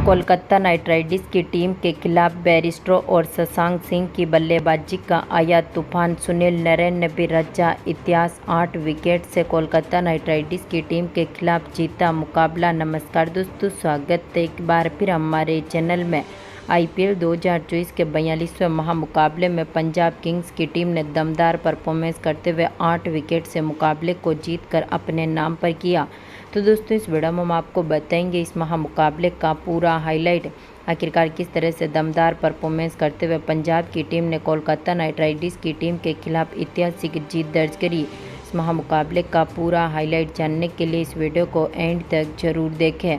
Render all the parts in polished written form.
Kolkata night Riders की team के खिलाफ बेयरस्टो और शशांक सिंह की बल्लेबाजी का आया तूफान। सुनील नरेन ने भी रचा इतिहास, 8 विकेट से कोलकाता नाइट राइडर्स की टीम के खिलाफ जीता मुकाबला। नमस्कार दोस्तों, स्वागत है एक बार फिर हमारे चैनल में। आईपीएल 2024 के 42वें महामुकाबले में पंजाब किंग्स की टीम ने दमदार परफॉर्मेंस करते हुए 8 विकेट से मुकाबले को जीतकर अपने नाम पर किया। तो दोस्तों, इस वीडियो में हम आपको बताएंगे इस महामुकाबले का पूरा हाईलाइट। आखिरकार किस तरह से दमदार परफॉर्मेंस करते हुए पंजाब की टीम ने कोलकाता नाइट राइडर्स की टीम के खिलाफ ऐतिहासिक जीत दर्ज करी। इस महामुकाबले का पूरा हाईलाइट जानने के लिए इस वीडियो को एंड तक जरूर देखें।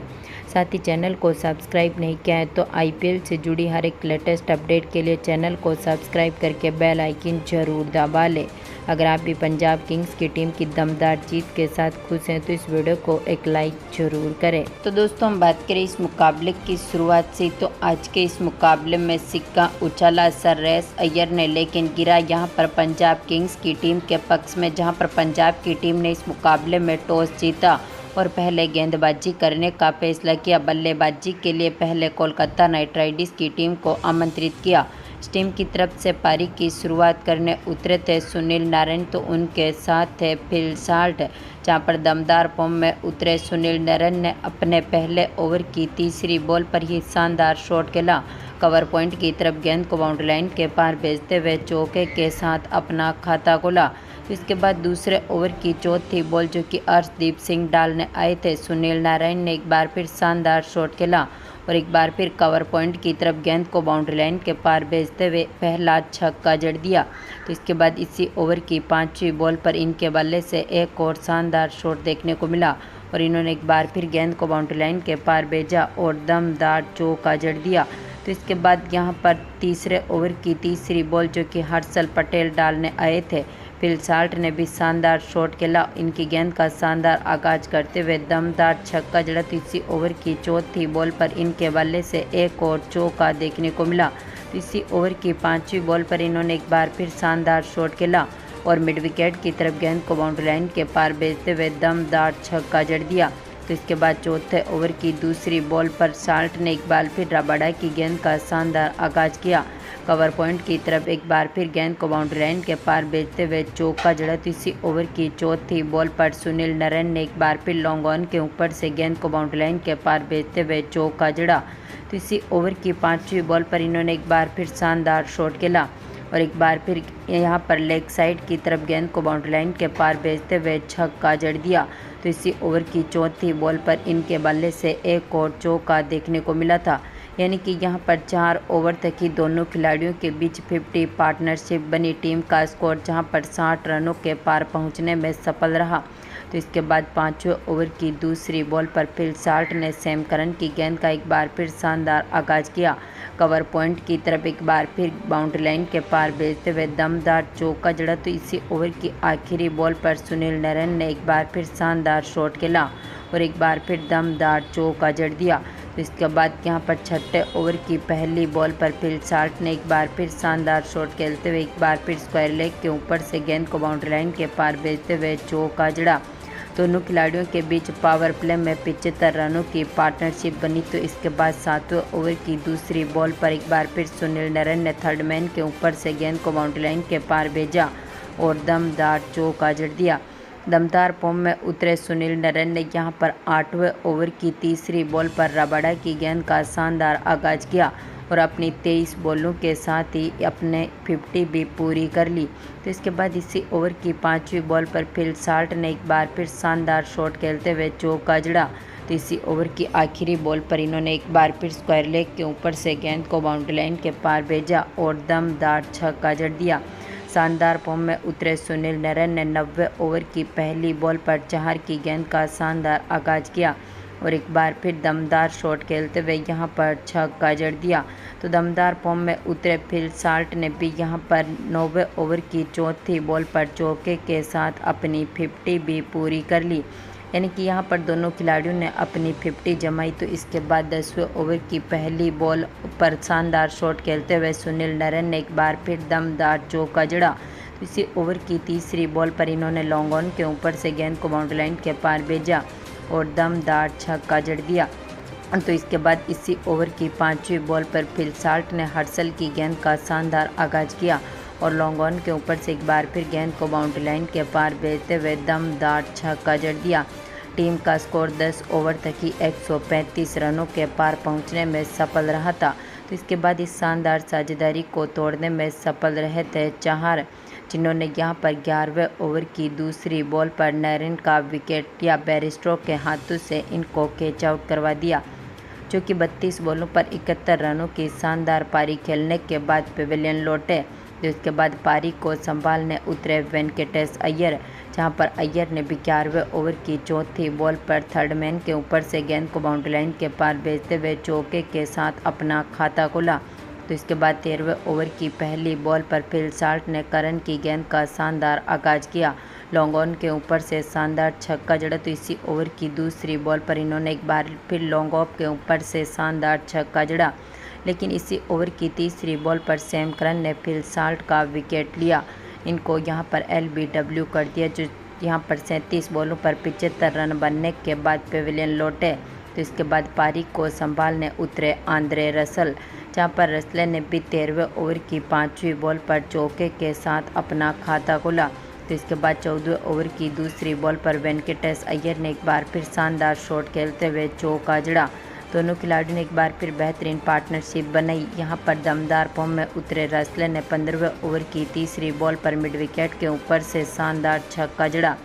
साथ ही चैनल को सब्सक्राइब नहीं किया है तो आईपीएल से जुड़ी हर एक लेटेस्ट अपडेट के लिए चैनल को सब्सक्राइब करके बेल आइकन जरूर दबा लें। अगर आप भी पंजाब किंग्स की टीम की दमदार जीत के साथ खुश हैं तो इस वीडियो को एक लाइक जरूर करें। तो दोस्तों, हम बात करें इस मुकाबले की शुरुआत से, तो आज के इस मुकाबले में सिक्का उछाला श्रेयस अय्यर ने, लेकिन गिरा यहां पर पंजाब किंग्स की टीम के पक्ष में, जहां पर पंजाब की टीम ने इस मुकाबले में टॉस जीता और पहले गेंदबाजी करने का फैसला किया। बल्लेबाजी के लिए पहले कोलकाता नाइट राइडर्स की टीम को आमंत्रित किया। इस टीम की तरफ से पारी की शुरुआत करने उतरे थे सुनील नारायण, तो उनके साथ थे फिल साल्ट। जहां पर दमदार फॉर्म में उतरे सुनील नारायण ने अपने पहले ओवर की तीसरी बॉल पर ही शानदार शॉट खेला। कवर पॉइंट की तरफ गेंद को बाउंड्री लाइन के पार भेजते हुए चौके के साथ अपना खाता खोला। इसके बाद दूसरे ओवर की चौथी बॉल जो कि अर्शदीप सिंह डालने आए थे, सुनील नारायण ने एक बार फिर शानदार शॉट खेला और एक बार फिर कवर पॉइंट की तरफ गेंद को बाउंड्री लाइन के पार भेजते हुए पहला छक्का जड़ दिया। तो इसके बाद इसी ओवर की 5वीं बॉल पर इनके बल्ले से एक और शानदार शॉट देखने को मिला और इन्होंने एक बार फिर गेंद को बाउंड्री लाइन के पार भेजा और दमदार चौका जड़ दिया। तो इसके बाद यहां पर तीसरे ओवर की तीसरी बॉल जो कि हर्षल पटेल डालने आए थे, फिल साल्ट ने भी शानदार शॉट खेला। इनकी गेंद का शानदार आगाज करते हुए दमदार छक्का जड़ा। इसी ओवर की चौथी बॉल पर इनके बल्ले से एक और चौका देखने को मिला। इसी ओवर की 5वीं बॉल पर इन्होंने एक बार फिर शानदार शॉट खेला और मिड विकेट की तरफ गेंद को बाउंड्री लाइन के पार भेजते हुए दमदार छक्का जड़ दिया। तो इसके बाद चौथे ओवर की दूसरी बॉल पर साल्ट ने एक बार फिर रबाडा की गेंद का शानदार आगाज किया। कवर पॉइंट की तरफ एक बार फिर गेंद को बाउंड्री लाइन के पार भेजते हुए चौका जड़ा। इसी ओवर की चौथी बॉल पर सुनील नारायण ने एक बार फिर लॉन्ग ऑन के ऊपर से गेंद को बाउंड्री लाइन के पार भेजते हुए चौका जड़ा। तो इसी ओवर की 5वीं बॉल पर इन्होंने एक बार फिर शानदार शॉट खेला और एक बार फिर यहां पर लेग साइड की तरफ गेंद को बाउंड्री लाइन के पार भेजते हुए छक्का जड़ दिया। तो इसी ओवर की चौथी बॉल पर इनके बल्ले से एक और चौका देखने को मिला था। यानी कि यहां पर 4 ओवर तक ही दोनों खिलाड़ियों के बीच 50 पार्टनरशिप बनी। टीम का स्कोर जहां पर 60 रनों के पार पहुंचने में सफल रहा। तो इसके बाद 5वें ओवर की दूसरी बॉल पर फिल साल्ट ने सैम करन की गेंद का एक बार फिर शानदार आगाज किया। कवर पॉइंट की तरफ एक बार फिर बाउंड्री लाइन के पार भेजते हुए दमदार चौका जड़ा। तो इसी ओवर की आखिरी बॉल पर सुनील नारायण ने एक बार फिर शानदार शॉट खेला और एक बार फिर दमदार चौका जड़ दिया। तो इसके बाद यहां पर 6ठे ओवर की पहली बॉल पर फिल साल्ट ने एक बार फिर शानदार शॉट खेलते हुए एक बार फिर स्क्वायर लेग के ऊपर से गेंद को बाउंड्री लाइन के पार भेजते हुए चौका जड़ा। दोनों खिलाड़ियों के बीच पावर प्ले में 75 रनों की पार्टनरशिप बनी। तो इसके बाद 7वें ओवर की दूसरी बॉल पर एक बार फिर सुनील नारायण ने थर्ड मैन के ऊपर से गेंद को बाउंड्री लाइन के पार भेजा और दमदार चौका जड़ दिया। दमदार फॉर्म में उतरे सुनील नारायण ने यहां पर 8वें ओवर की तीसरी बॉल पर रबाडा की गेंद का शानदार आगाज किया और अपनी 23 बॉलों के साथ ही अपने 50 भी पूरी कर ली। तो इसके बाद इसी ओवर की 5वीं बॉल पर फिल साल्ट ने एक बार फिर शानदार शॉट खेलते हुए चौका जड़ा। तो इसी ओवर की आखिरी बॉल पर इन्होंने एक बार फिर स्क्वायर लेग के ऊपर से गेंद को बाउंड्री लाइन के पार भेजा और दमदार छक्का जड़ दिया। शानदार फॉर्म में उतरे सुनील नारायण ने 90वें ओवर की पहली बॉल पर 4 की गेंद का शानदार आगाज किया और एक बार फिर दमदार शॉट खेलते हुए यहां पर छक्का जड़ दिया। तो दमदार फॉर्म में उतरे फिल साल्ट ने भी यहां पर 9वें ओवर की चौथी बॉल पर चौके के साथ अपनी 50 भी पूरी कर ली। यानी कि यहां पर दोनों खिलाड़ियों ने अपनी 50 जमाई। तो इसके बाद 10वें ओवर की पहली बॉल पर शानदार शॉट खेलते हुए सुनील नारायण ने एक बार फिर दमदार चौका जड़ा। तो इसी ओवर की तीसरी बॉल पर इन्होंने लॉन्ग ऑन के ऊपर से गेंद को बाउंड्री लाइन के पार भेजा और दमदार छक्का जड़ दिया। तो इसके बाद इसी ओवर की 5वीं बॉल पर फिल साल्ट ने हर्षल की गेंद का शानदार आगाज किया और लॉन्ग ऑन के ऊपर से एक बार फिर गेंद को बाउंड्री लाइन के पार भेजते हुए दमदार छक्का जड़ दिया। टीम का स्कोर 10 ओवर तक ही 135 रनों के पार पहुंचने में सफल रहा था। तो इसके बाद इस शानदार साझेदारी को तोड़ने में सफल रहे थे चाहर, जिन्होंने यहां पर 11वें ओवर की दूसरी बॉल पर नरेन का विकेट या बैरिस्टो के हाथों से इनको कैच आउट करवा दिया, जो कि 32 बॉलों पर 71 रनों की शानदार पारी खेलने के बाद पेविलियन लौटे। जिसके बाद पारी को संभालने उतरे वेंकटेश अय्यर, जहां पर अय्यर ने भी 11वें ओवर की चौथी बॉल पर थर्ड मैन के ऊपर से गेंद को बाउंड्री लाइन के पार भेजते हुए चौके के साथ अपना खाता खोला। तो इसके बाद 13वें ओवर की पहली बॉल पर फिल साल्ट ने करन की गेंद का शानदार आगाज किया, लॉन्ग ऑन के ऊपर से शानदार छक्का जड़ा। तो इसी ओवर की दूसरी बॉल पर इन्होंने एक बार फिर लॉन्ग ऑफ के ऊपर से शानदार छक्का जड़ा, लेकिन इसी ओवर की तीसरी बॉल पर सैम करन ने फिल साल्ट का विकेट लिया, इनको यहां पर LBW कर दिया, जो यहां पर 37 बॉलों पर 75 रन बनने के बाद पेविलियन लौटे। तो इसके बाद पारी को संभालने उतरे आंद्रे रसल, जहां पर रसल ने भी 13वें ओवर की 5वीं बॉल पर चौके के साथ अपना खाता खोला। तो इसके बाद 14वें ओवर की दूसरी बॉल पर वेंकटेश अय्यर ने एक बार फिर शानदार शॉट खेलते हुए चौका जड़ा। दोनों खिलाड़ियों ने एक बार फिर बेहतरीन पार्टनरशिप बनाई। यहां पर दमदार फॉर्म में उतरे रसल ने 15वें ओवर की तीसरी बॉल पर मिड विकेट के ऊपर से शानदार छक्का जड़ा।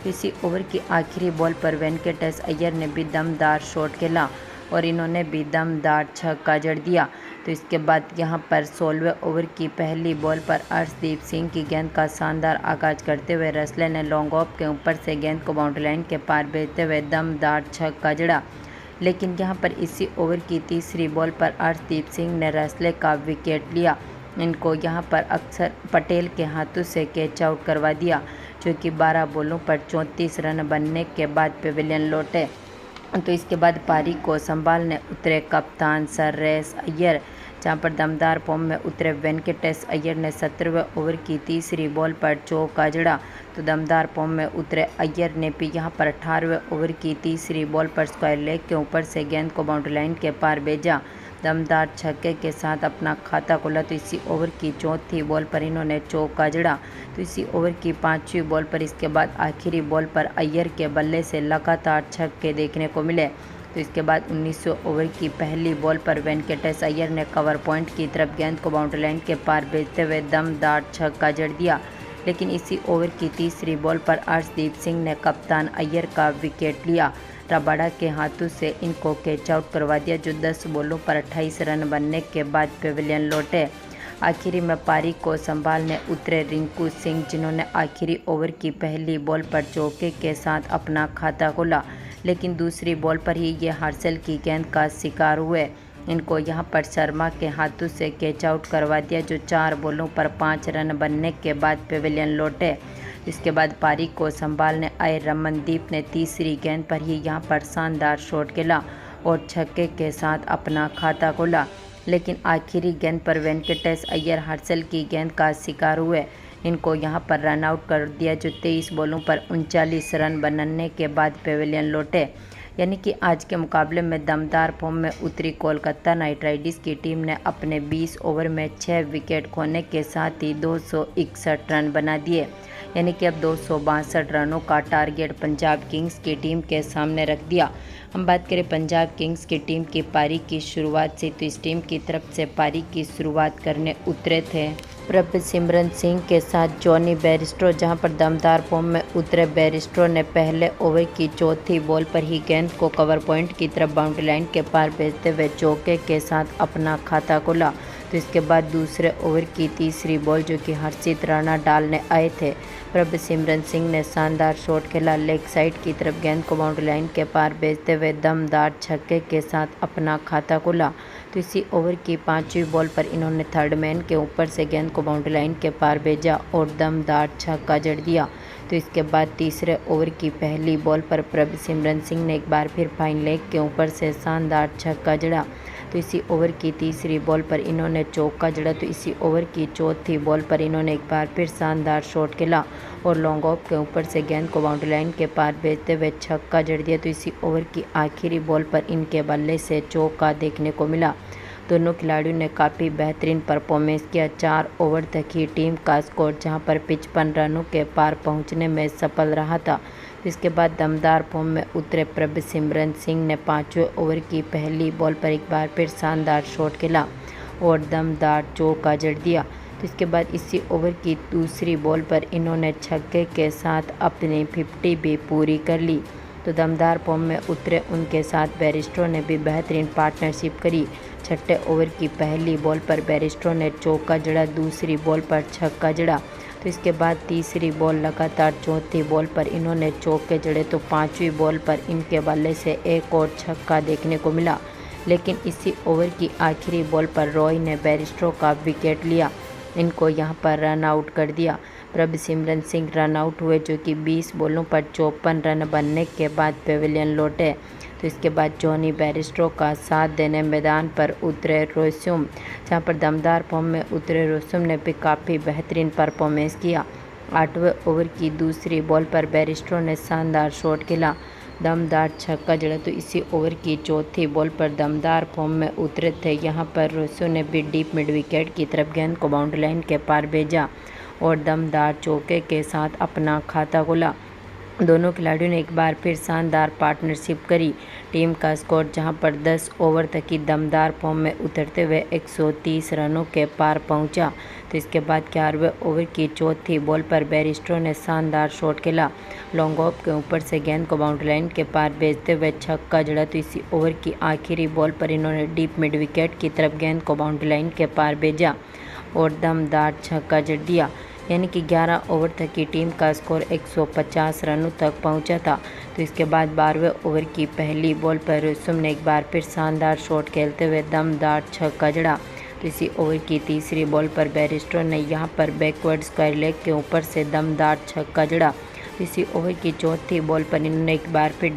इसी ओवर की आखिरी बॉल पर वेंकटेश अय्यर ने भी दमदार शॉट खेला और इन्होंने भी दमदार छक्का जड़ दिया। तो इसके बाद यहां पर 16वें ओवर की पहली बॉल पर अर्शदीप सिंह की गेंद का शानदार आगाज करते हुए रसल ने लॉन्ग ऑफ के ऊपर से गेंद को बाउंड्री लाइन के पार भेजते हुए दमदार छक्का जड़ा, लेकिन यहां पर इसी ओवर की तीसरी बॉल पर अर्शदीप सिंह ने रसल का विकेट लिया, इनको यहां पर अक्षर पटेल के हाथों से कैच आउट करवा दिया, जो कि 12 बॉलों पर 34 रन बनने के बाद पेविलियन लौटे। तो इसके बाद पारी को संभालने उतरे कप्तान सुरेश अय्यर, जहां पर दमदार फॉर्म में उतरे वेंकटेश अय्यर ने 17वें ओवर की तीसरी बॉल पर चौका जड़ा। तो दमदार फॉर्म में उतरे अय्यर ने भी यहां पर 18वें ओवर की तीसरी बॉल पर स्क्वायर लेग के ऊपर से गेंद को बाउंड्री लाइन के पार भेजा, दमदार छक्के के साथ अपना खाता खोला। तो इसी ओवर की चौथी बॉल पर इन्होंने चौका जड़ा। तो इसी ओवर की 5वीं बॉल पर इसके बाद आखिरी बॉल पर अय्यर के बल्ले से लगातार छक्के देखने को मिले। तो इसके बाद 19वें ओवर की पहली बॉल पर वेंकटेश अय्यर ने कवर पॉइंट की तरफ गेंद को बाउंड्री लाइन के पार भेजते हुए दमदार छक्का जड़ दिया, लेकिन इसी ओवर की तीसरी बॉल पर अर्शदीप सिंह ने कप्तान अय्यर का विकेट लिया, रबाडा के हाथों से इनको कैच आउट करवा दिया, जो 10 बॉलों पर 28 रन बनने के बाद पेविलियन लौटे। आखिरी में पारी को संभालने उतरे रिंकू सिंह, जिन्होंने आखिरी ओवर की पहली बॉल पर चौके के साथ अपना खाता खोला, लेकिन दूसरी बॉल पर ही ये हर्षल की गेंद का शिकार हुए, इनको यहां पर शर्मा के हाथों से कैच आउट करवा दिया, जो 4 बॉलों पर 5 रन बनने के बाद पेविलियन लौटे। इसके बाद पारी को संभालने आए रमनदीप ने तीसरी गेंद पर ही यहां पर शानदार शॉट खेला और छक्के के साथ अपना खाता खोला, लेकिन आखिरी गेंद पर वेंकटेश अय्यर हर्षल की गेंद का शिकार हुए, इनको यहां पर रन आउट कर दिया, जो 23 बॉलों पर 39 रन बनने के बाद पेविलियन लौटे। यानी कि आज के मुकाबले में दमदार फॉर्म में उतरी कोलकाता नाइट राइडर्स की टीम ने अपने 20 ओवर में 6 विकेट खोने के साथ ही 261 रन बना दिए। यानी कि अब 262 रनों का टारगेट पंजाब किंग्स की टीम के सामने रख दिया। हम बात करें पंजाब किंग्स की टीम की पारी की शुरुआत से, तो इस टीम की तरफ से पारी की शुरुआत करने उतरे थे प्रभसिमरन सिंह के साथ जॉनी बेयरस्टो, जहां पर दमदार फॉर्म में उतरे बेयरस्टो ने पहले ओवर की चौथी बॉल पर ही गेंद को कवर पॉइंट की तरफ बाउंड्री लाइन के पार भेजते हुए चौके के साथ अपना खाता खोला। तो इसके बाद दूसरे ओवर की तीसरी बॉल, जो कि हर्षित राणा डालने आए थे, प्रभसिमरन सिंह ने शानदार शॉट खेला, लेग साइड की तरफ गेंद को बाउंड्री लाइन के पार भेजते हुए दमदार छक्के के साथ अपना खाता खोला। तो इसी ओवर की 5वीं बॉल पर इन्होंने थर्ड मैन के ऊपर से गेंद को बाउंड्री लाइन के पार भेजा और दमदार छक्का जड़ दिया। तो इसके बाद तीसरे ओवर की पहली बॉल पर प्रभसिमरन सिंह ने एक बार फिर फाइन लेग के ऊपर से शानदार छक्का जड़ा। तो इसी ओवर की तीसरी बॉल पर इन्होंने चौका जड़ा। तो इसी ओवर की चौथी बॉल पर इन्होंने एक बार फिर शानदार शॉट खेला और लॉन्ग ऑफ के ऊपर से गेंद को बाउंड्री लाइन के पार भेजते हुए छक्का जड़ दिया। तो इसी ओवर की आखिरी बॉल पर इनके बल्ले से चौका देखने को मिला। दोनों खिलाड़ियों ने काफ़ी बेहतरीन परफॉर्मेंस किया। 4 ओवर तक ही टीम का स्कोर जहां पर 55 रनों के पार पहुंचने में सफल रहा था। इसके बाद दमदार फॉर्म में उतरे प्रभसिमरन सिंह ने 5वें ओवर की पहली बॉल पर एक बार फिर शानदार शॉट खेला और दमदार चौका जड़ दिया। तो इसके बाद इसी ओवर की दूसरी बॉल पर इन्होंने छक्के के साथ अपनी 50 भी पूरी कर ली। तो दमदार फॉर्म में उतरे उनके साथ बैरिस्टो ने भी बेहतरीन पार्टनरशिप करी। छठे ओवर की पहली बॉल पर बैरिस्टो ने चौका जड़ा, दूसरी बॉल पर छक्का जड़ा। तो इसके बाद तीसरी बॉल लगातार चौथी बॉल पर इन्होंने चौके जड़े। तो 5वीं बॉल पर इनके बल्ले से एक और छक्का देखने को मिला, लेकिन इसी ओवर की आखिरी बॉल पर रॉय ने बैरिस्टो का विकेट लिया, इनको यहां पर रन आउट कर दिया। प्रभसिमरन सिंह रन आउट हुए, जो कि 20 बॉलों पर 54 रन बनने के बाद पेविलियन लौटे। तो इसके बाद जॉनी बैरिस्टो का साथ देने मैदान पर उतरे रोसुम, जहां पर दमदार फॉर्म में उतरे रोसुम ने भी काफ़ी बेहतरीन परफॉर्मेंस किया। 8वें ओवर की दूसरी बॉल पर बैरिस्टो ने शानदार शॉट खेला, दमदार छक्का जड़ा। तो इसी ओवर की चौथी बॉल पर दमदार फॉर्म में उतरे थे यहां पर रोसु ने भी डीप मिड विकेट की तरफ गेंद को बाउंड्री लाइन के पार भेजा और दमदार चौके के साथ अपना खाता खोला। दोनों खिलाड़ियों ने एक बार फिर शानदार पार्टनरशिप करी। टीम का स्कोर जहां पर 10 ओवर तक की दमदार फॉर्म में उतरते हुए 130 रनों के पार पहुंचा। तो इसके बाद 11वें ओवर की चौथी बॉल पर बैरिस्टो ने शानदार शॉट खेला, लॉन्ग ऑफ के ऊपर से गेंद को बाउंड्री लाइन के पार भेजते हुए छक्का जड़ा। तो इसी ओवर की आखिरी बॉल पर इन्होंने डीप मिड विकेट की तरफ गेंद को बाउंड्री लाइन के पार भेजा और दमदार छक्का जड़ दिया, यानी कि 11 ओवर तक की टीम का स्कोर 150 रनों तक पहुंचा था। तो इसके बाद 12वें ओवर की पहली बॉल पर रुसुम ने एक बार फिर शानदार शॉट खेलते हुए दमदार छक्का जड़ा। तो इसी ओवर की तीसरी बॉल पर बैरिस्टो ने यहां पर बैकवर्ड स्क्वायर लेग के ऊपर से दमदार छक्का जड़ा। इसी ओवर की चौथी बॉल पर इन्होंने एक बार फिर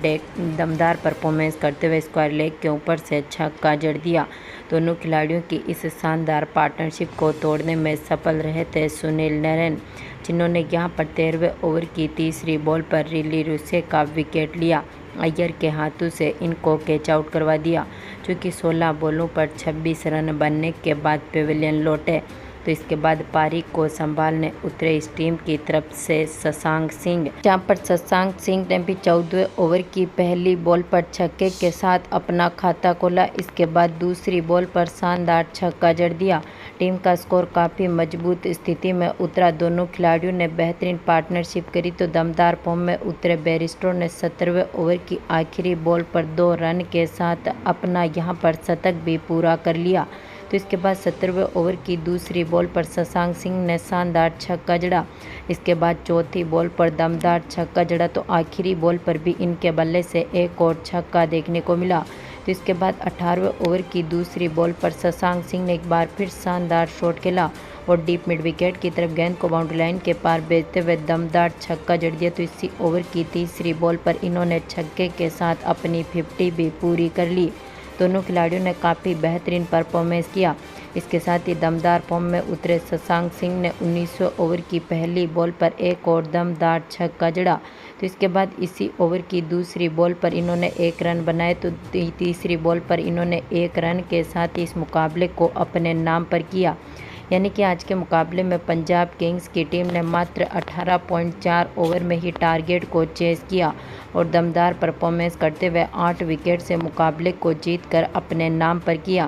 दमदार परफॉर्मेंस करते हुए स्क्वायर लेग के ऊपर से छक्का जड़ दिया। दोनों खिलाड़ियों की इस शानदार पार्टनरशिप को तोड़ने में सफल रहे थे सुनील नरेन, जिन्होंने यहां पर 13वें ओवर की तीसरी बॉल पर रिली रूसे का विकेट लिया। अय्यर के हाथों से इनको कैच आउट करवा दिया, जो कि 16 बॉलों पर 26 रन बनने के बाद पेविलियन लौटे। तो इसके बाद पारी को संभालने उतरे इस टीम की तरफ से शशांक सिंह, जहां पर शशांक सिंह ने भी 14वें ओवर की पहली बॉल पर छक्के के साथ अपना खाता खोला। इसके बाद दूसरी बॉल पर शानदार छक्का जड़ दिया। टीम का स्कोर काफ़ी मजबूत स्थिति में उतरा। दोनों खिलाड़ियों ने बेहतरीन पार्टनरशिप करी। तो दमदार फॉर्म में उतरे बैरिस्टो ने 17वें ओवर की आखिरी बॉल पर 2 रन के साथ अपना यहां पर शतक भी पूरा कर लिया। तो इसके बाद 17वें ओवर की दूसरी बॉल पर शशांक सिंह ने शानदार छक्का जड़ा। इसके बाद चौथी बॉल पर दमदार छक्का जड़ा। तो आखिरी बॉल पर भी इनके बल्ले से एक और छक्का देखने को मिला। तो इसके बाद 18वें ओवर की दूसरी बॉल पर शशांक सिंह ने एक बार फिर शानदार शॉट खेला और डीप मिड विकेट की तरफ गेंद को बाउंड्री लाइन के पार भेजते हुए दमदार छक्का जड़ दिया। तो इसी ओवर की तीसरी बॉल पर इन्होंने छक्के के साथ अपनी 50 भी पूरी कर ली। दोनों खिलाड़ियों ने काफ़ी बेहतरीन परफॉर्मेंस किया। इसके साथ ही दमदार फॉर्म में उतरे शशांक सिंह ने 19वें ओवर की पहली बॉल पर एक और दमदार छक्का जड़ा। तो इसके बाद इसी ओवर की दूसरी बॉल पर इन्होंने 1 रन बनाए। तो तीसरी बॉल पर इन्होंने 1 रन के साथ इस मुकाबले को अपने नाम पर किया, यानी कि आज के मुकाबले में पंजाब किंग्स की टीम ने मात्र 18.4 ओवर में ही टारगेट को चेस किया और दमदार परफॉर्मेंस करते हुए 8 विकेट से मुकाबले को जीतकर अपने नाम पर किया।